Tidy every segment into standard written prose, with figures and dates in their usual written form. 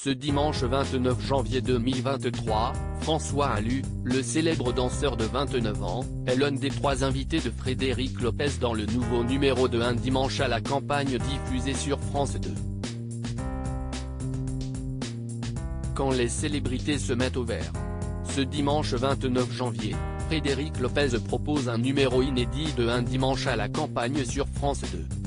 Ce dimanche 29 janvier 2023, François Allu, le célèbre danseur de 29 ans, est l'un des 3 invités de Frédéric Lopez dans le nouveau numéro de Un dimanche à la campagne diffusé sur France 2. Quand les célébrités se mettent au vert. Ce dimanche 29 janvier, Frédéric Lopez propose un numéro inédit de Un dimanche à la campagne sur France 2.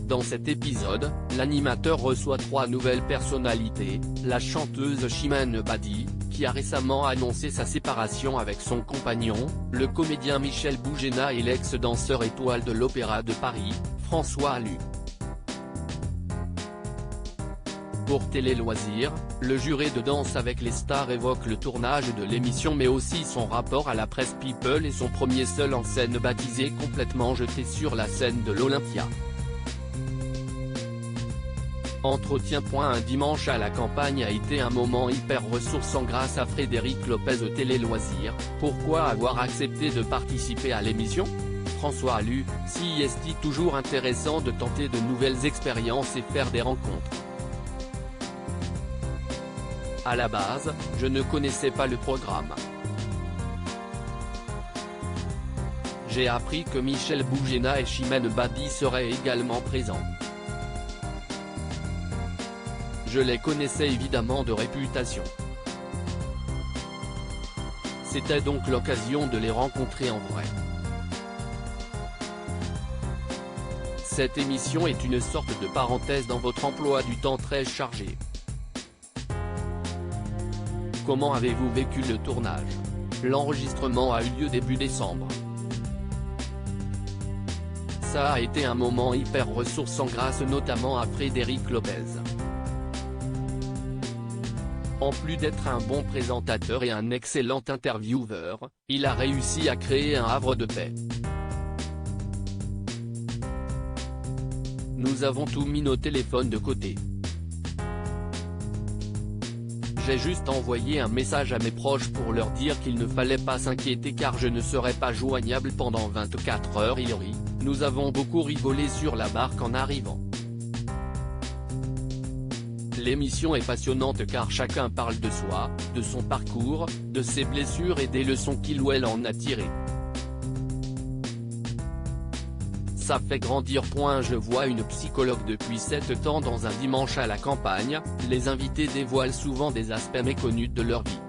Dans cet épisode, l'animateur reçoit 3 nouvelles personnalités, la chanteuse Chimène Badi, qui a récemment annoncé sa séparation avec son compagnon, le comédien Michel Boujena et l'ex-danseur étoile de l'Opéra de Paris, François Allu. Pour Télé Loisirs, le jury de Danse avec les stars évoque le tournage de l'émission mais aussi son rapport à la presse People et son premier seul en scène baptisé Complètement jeté sur la scène de l'Olympia. Entretien. Un dimanche à la campagne a été un moment hyper ressourçant grâce à Frédéric Lopez au Télé Loisirs. Pourquoi avoir accepté de participer à l'émission? François Allu, CIST toujours intéressant de tenter de nouvelles expériences et faire des rencontres. À la base, je ne connaissais pas le programme. J'ai appris que Michel Boujena et Chimène Badi seraient également présents. Je les connaissais évidemment de réputation. C'était donc l'occasion de les rencontrer en vrai. Cette émission est une sorte de parenthèse dans votre emploi du temps très chargé. Comment avez-vous vécu le tournage? L'enregistrement a eu lieu début décembre. Ça a été un moment hyper ressourçant grâce notamment à Frédéric Lopez. En plus d'être un bon présentateur et un excellent intervieweur, il a réussi à créer un havre de paix. Nous avons tout mis nos téléphones de côté. J'ai juste envoyé un message à mes proches pour leur dire qu'il ne fallait pas s'inquiéter car je ne serais pas joignable pendant 24 heures. Il rit, nous avons beaucoup rigolé sur la barque en arrivant. L'émission est passionnante car chacun parle de soi, de son parcours, de ses blessures et des leçons qu'il ou elle en a tirées. Ça fait grandir. Je vois une psychologue depuis 7 ans dans Un dimanche à la campagne. Les invités dévoilent souvent des aspects méconnus de leur vie.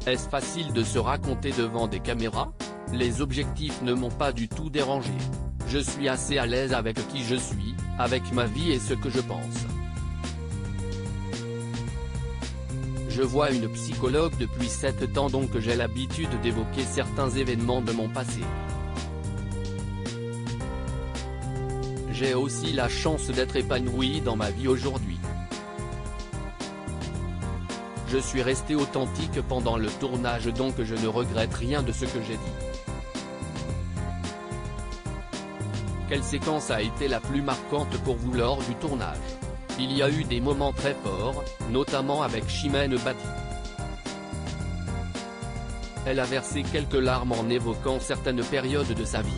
Est-ce facile de se raconter devant des caméras? Les objectifs ne m'ont pas du tout dérangé. Je suis assez à l'aise avec qui je suis, avec ma vie et ce que je pense. Je vois une psychologue depuis 7 ans donc j'ai l'habitude d'évoquer certains événements de mon passé. J'ai aussi la chance d'être épanoui dans ma vie aujourd'hui. Je suis resté authentique pendant le tournage donc je ne regrette rien de ce que j'ai dit. Quelle séquence a été la plus marquante pour vous lors du tournage? Il y a eu des moments très forts, notamment avec Chimène Badi. Elle a versé quelques larmes en évoquant certaines périodes de sa vie.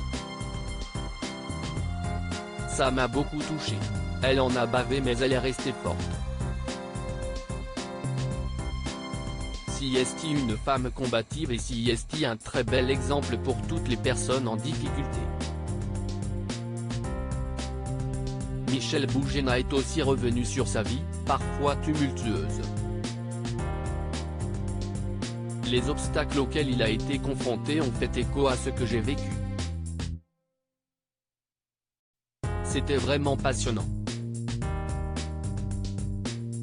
Ça m'a beaucoup touché. Elle en a bavé mais elle est restée forte. CIST une femme combative et CIST un très bel exemple pour toutes les personnes en difficulté. Michel Boujena est aussi revenu sur sa vie, parfois tumultueuse. Les obstacles auxquels il a été confronté ont fait écho à ce que j'ai vécu. C'était vraiment passionnant.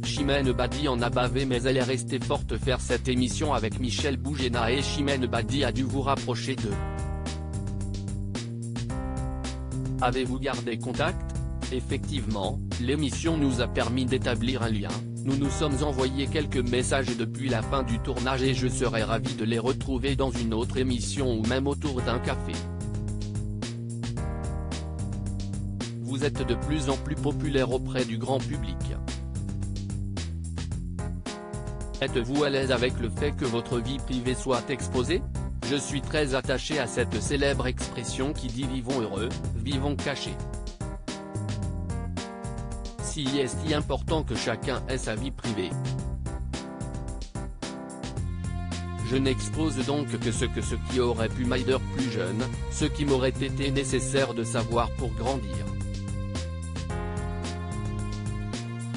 Chimène Badi en a bavé mais elle est restée forte. Faire cette émission avec Michel Boujena et Chimène Badi a dû vous rapprocher d'eux. Avez-vous gardé contact? Effectivement, l'émission nous a permis d'établir un lien, nous nous sommes envoyé quelques messages depuis la fin du tournage et je serais ravi de les retrouver dans une autre émission ou même autour d'un café. Vous êtes de plus en plus populaire auprès du grand public. Êtes-vous à l'aise avec le fait que votre vie privée soit exposée? Je suis très attaché à cette célèbre expression qui dit vivons heureux, vivons cachés. Si est-il important que chacun ait sa vie privée. Je n'expose donc que ce qui aurait pu m'aider plus jeune, ce qui m'aurait été nécessaire de savoir pour grandir.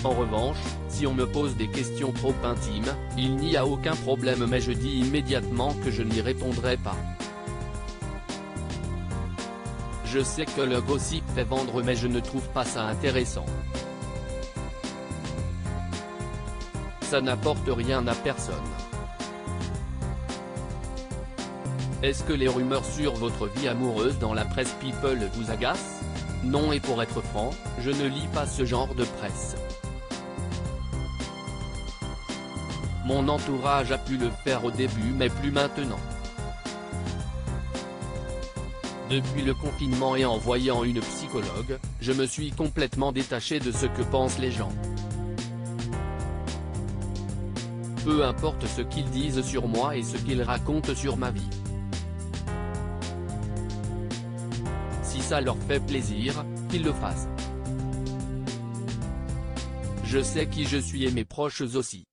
En revanche, si on me pose des questions trop intimes, il n'y a aucun problème mais je dis immédiatement que je n'y répondrai pas. Je sais que le gossip fait vendre mais je ne trouve pas ça intéressant. Ça n'apporte rien à personne. Est-ce que les rumeurs sur votre vie amoureuse dans la presse People vous agacent? Non, et pour être franc, je ne lis pas ce genre de presse. Mon entourage a pu le faire au début mais plus maintenant. Depuis le confinement et en voyant une psychologue, je me suis complètement détaché de ce que pensent les gens. Peu importe ce qu'ils disent sur moi et ce qu'ils racontent sur ma vie. Si ça leur fait plaisir, qu'ils le fassent. Je sais qui je suis et mes proches aussi.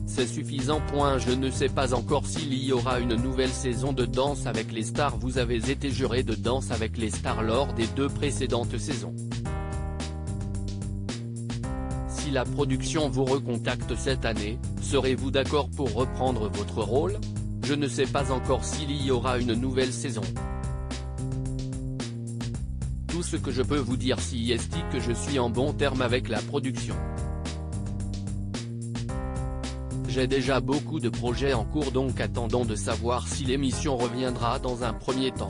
C'est suffisant. Je ne sais pas encore s'il y aura une nouvelle saison de Danse avec les stars. Vous avez été juré de Danse avec les stars lors des 2 précédentes saisons. Si la production vous recontacte cette année, serez-vous d'accord pour reprendre votre rôle? Je ne sais pas encore s'il y aura une nouvelle saison. Tout ce que je peux vous dire c'est que je suis en bon terme avec la production. J'ai déjà beaucoup de projets en cours donc attendons de savoir si l'émission reviendra dans un premier temps.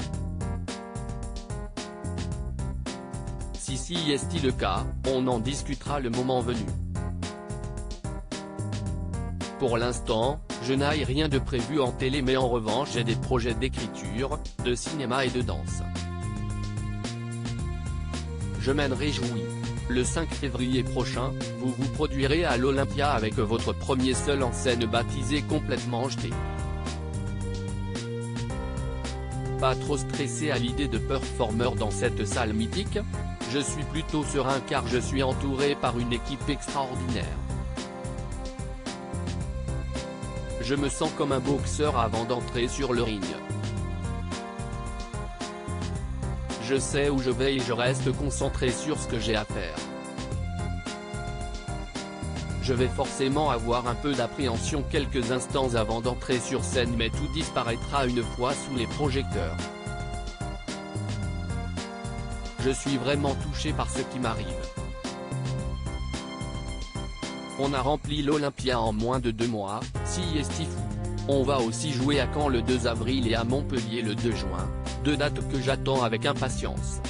Si est le cas, on en discutera le moment venu. Pour l'instant, je n'ai rien de prévu en télé mais en revanche j'ai des projets d'écriture, de cinéma et de danse. Je m'en réjouis. Le 5 février prochain, vous vous produirez à l'Olympia avec votre premier seul en scène baptisé Complètement Jeté. Pas trop stressé à l'idée de performeur dans cette salle mythique? Je suis plutôt serein car je suis entouré par une équipe extraordinaire. Je me sens comme un boxeur avant d'entrer sur le ring. Je sais où je vais et je reste concentré sur ce que j'ai à faire. Je vais forcément avoir un peu d'appréhension quelques instants avant d'entrer sur scène mais tout disparaîtra une fois sous les projecteurs. Je suis vraiment touché par ce qui m'arrive. On a rempli l'Olympia en moins de 2 mois, si est fou. On va aussi jouer à Caen le 2 avril et à Montpellier le 2 juin, 2 dates que j'attends avec impatience.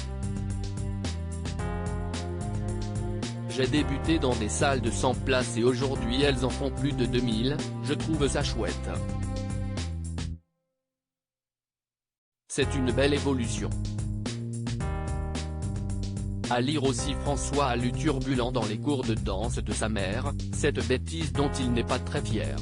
J'ai débuté dans des salles de 100 places et aujourd'hui elles en font plus de 2000, je trouve ça chouette. C'est une belle évolution. À lire aussi François a lu turbulent dans les cours de danse de sa mère, cette bêtise dont il n'est pas très fier.